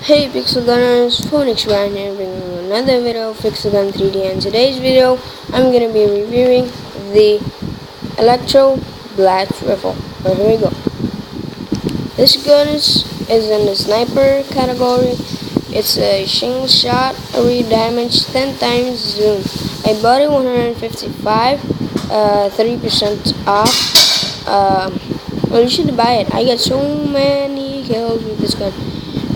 Hey Pixel Gunners, PhoenixBrine here bringing you another video of Pixel Gun 3D. In today's video, I'm going to be reviewing the Electro Blast Rifle. So here we go. This gun is in the sniper category. It's a single shot, area damage, 10 times zoom. I bought it 155, 30% off. Well, you should buy it. I got so many kills with this gun.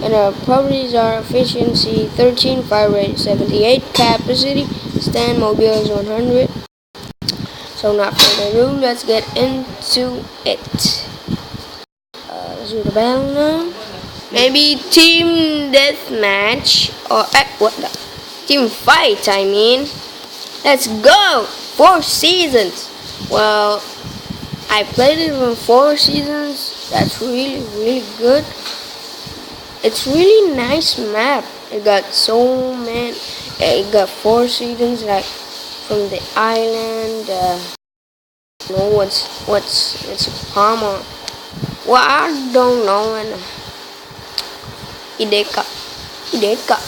And our properties are efficiency 13, fire rate 78, capacity, stand mobile is 100. So not further ado, let's get into it. Let's do the battle now. Maybe team deathmatch or what the team fight? I mean, let's go. 4 seasons. Well, I played it in 4 seasons. That's really good. It's really nice map. It got so many. It got 4 seasons, like from the island. It's a palmer. Well, I don't know. And Ideka.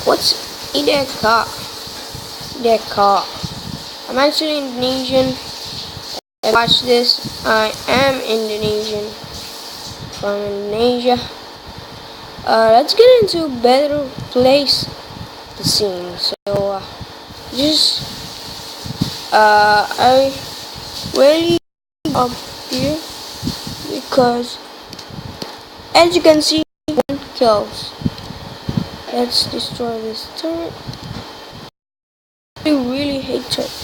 What's Ideka? I'm actually Indonesian. Watch this. I am Indonesian. From Indonesia. Let's get into a better place to scene. So, I really up here because, as you can see, 1 kills. Let's destroy this turret. I really hate turret.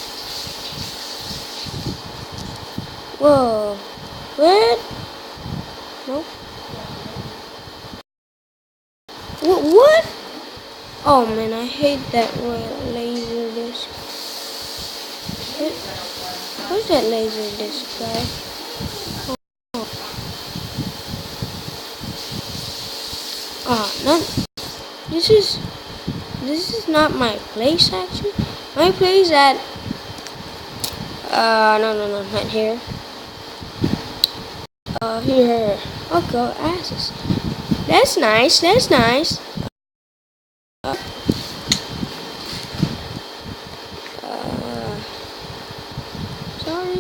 Whoa! What? Nope. What? Oh man, I hate that laser disc. What's that laser disc guy? No. This is not my place actually. My place at no, not here. Here. Okay, asses. That's nice.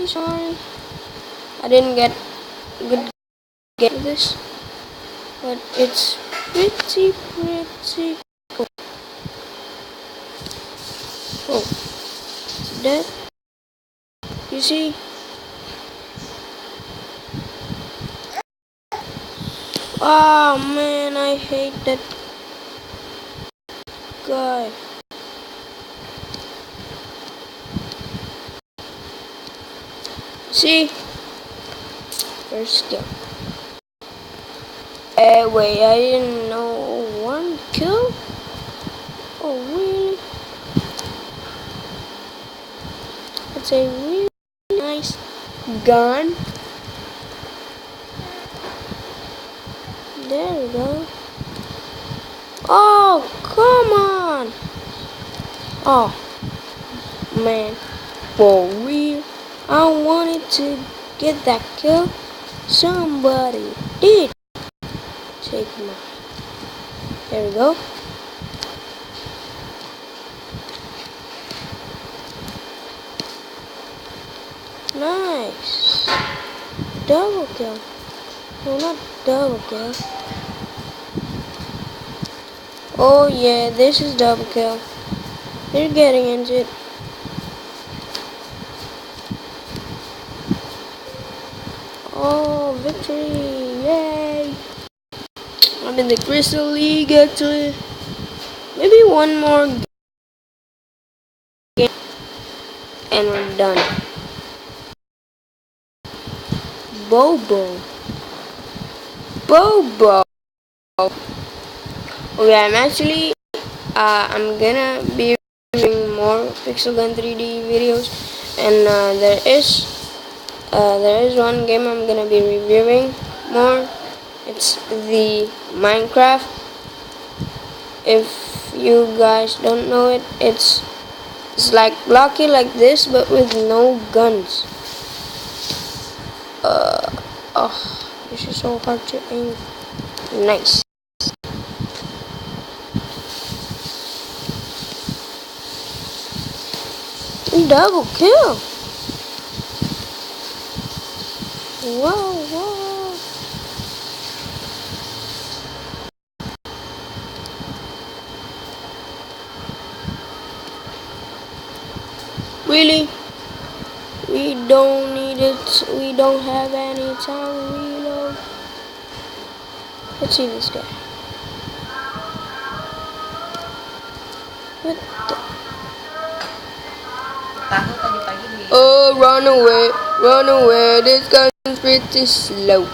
Sorry. I didn't get good get this, but it's pretty cool. Oh, that you see? Oh man, I hate that guy. See? First kill. Wait, I didn't know 1 kill? Oh, really? It's a really nice gun. There we go. Oh, come on. Oh, man. For real. I wanted to get that kill. Somebody did take my. There we go. Nice. Double kill. No, not double kill. Oh yeah, this is double kill. They're getting into it. Oh, victory! Yay! I'm in the Crystal League actually. Maybe 1 more game and we're done. Bobo. Okay, I'm gonna be doing more Pixel Gun 3D videos, and there is 1 game I'm gonna be reviewing more. It's the Minecraft. If you guys don't know it, it's like blocky like this, but with no guns. This is so hard to aim. Nice. Double kill. Whoa, whoa. Really? We don't need it. We don't have any time to reload. Let's see this guy. What the? Oh, run away. Run away. This gun's pretty slow.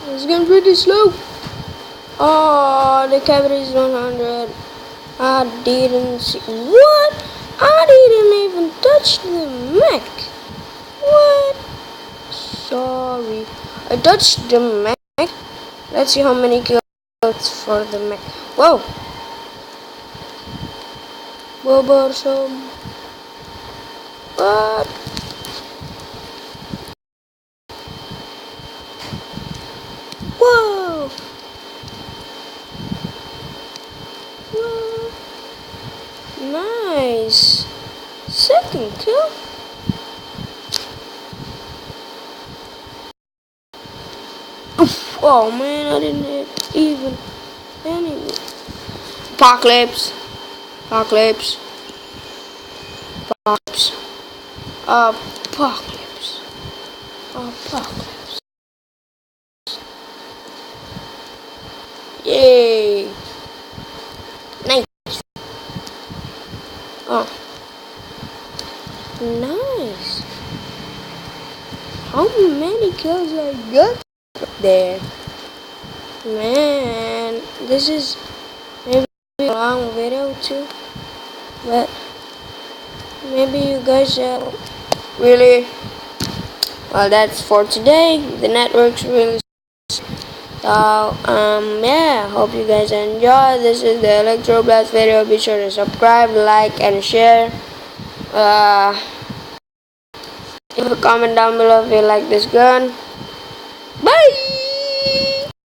This gun's pretty slow. Oh, the cavity is 100. I didn't see. What? I didn't even touch the mech. What? Sorry. I touched the mech. Let's see how many kills for the mech. Whoa. Boborsome. What? Whoa. Whoa. Nice. Second kill. Oof. Oh man, I didn't hit even anyone. Apocalypse. Apocalypse. Apocalypse. Apocalypse. Apocalypse. Yay. Nice. Oh. Nice. How many kills I got there? Man, this is maybe a long video too, but maybe you guys really, well, that's for today. The network's really so yeah, hope you guys enjoy. This is the Electro Blast video. Be sure to subscribe, like, and share. Leave a comment down below if you like this gun. Bye.